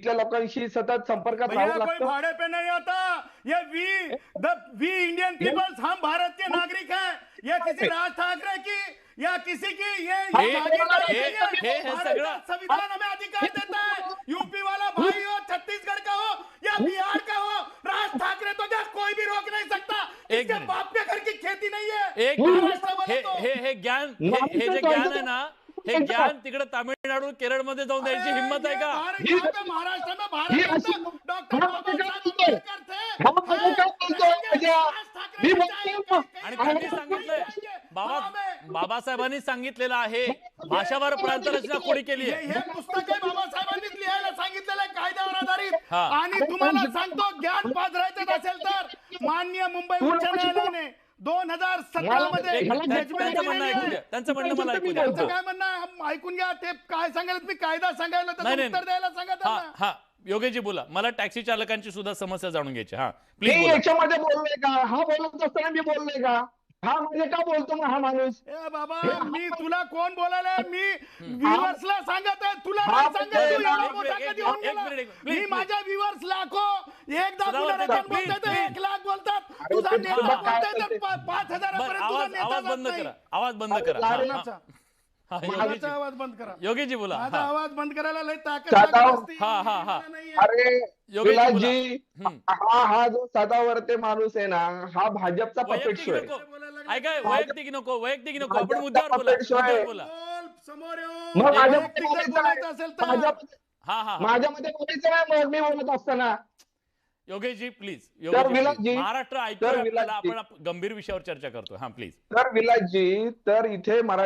इथल्या लोकांशी सतत संपर्कात भैया राहावं कोई लागतं। भाड़े पे नहीं आता, ये वी इंडियन पीपल्स, हम भारत के नागरिक हैं। ये किसी राज ठाकरे की या किसी की ये जागीरदारी नहीं है। भारत का संविधान हमें अधिकार देता है। यूपी वाला भाई हो, छत्तीसगढ़ का हो या बिहार का हो, राज ठाकरे तो क्या कोई भी रोक नहीं सकता। इसके बाप के घर की खेती नहीं है। एक हे ज्ञान हे जे ज्ञान आहे ना, हे ज्ञान तिकडे तामिळनाडू केरळमध्ये जाऊन द्यायची हिंमत आहे का? महाराष्ट्र में भारत डॉक्टर बाबा साहेब आंबेडकर थे। आणि त्यांनी सांगितलंय, बाबासाहेबांनी सांगितलेलं आहे, भाषावार प्रांतरचना कोणी केली आहे? हे पुस्तक आहे बाबासाहेबांनीच लिहायला सांगितलेलं आहे कायद्यावर आधारित। हा. आणि तुम्हाला सांगतो, ज्ञान पाजरायचं असेल तर माननीय मुंबई उच्च न्यायालयाने 2017 मध्ये त्यांचं म्हणणं ऐकू द्या, त्यांचं म्हणणं मला ऐकू द्या. त्यांचं काय म्हणणं आहे ऐकून घ्या। ते काय सांगायला, मी कायदा सांगायला त्याचं उत्तर द्यायला सांगा हा त्यांना। हा योगेशजी बोला, मला टॅक्सी चालकांची सुद्धा समस्या जाणून घ्यायची. हा प्लीज मी बोला. याच्यामध्ये बोललोय का? हा बोलत असताना मी बोललोय का? हा म्हणजे का बोलतो मग हा माणूस? ए बाबा, मी तुला कोण बोलायला? मी व्ह्यूअर्सला सांगत आहे, तुला नाही सांगत। तू एवढा मोठा कधी होऊन गेला? मी माझ्या व्ह्यूअर्स लाखो, एकदा तुला रिटर्न बोलताय तर 1 लाख बोलतात, तुझा नेता बोलताय तर 5,000 पर्यंत तुझा नेता आवाज जात बंद नाही। करा, आवाज बंद करा. कोणाचा? माझा आवाज बंद करा। योगेशजी बोला. माझा हा आवाज बंद करायला लय ताकद असते। हा अरे योगेशजी विलासजी, हा जो सदावर्ते माणूस आहे ना, हा भाजपचा पपेट वैयक्तिक शो आहे. नको, ऐका, वैयक्तिक नको, आपण मुद्द्यावर बोला, मुद्द्यावर बोला. बोल, समोर येऊन मग वैयक्तिक जर बोलायचं असेल तर माझ्यामध्ये बोलायचं नाही मग मी बोलत असताना. योगेशजी प्लीज, विलासजी, महाराष्ट्र ऐकूया, आपण गंभीर विषयावर चर्चा करतो. हा प्लीज. तर विलासजी, तर इथे मराठी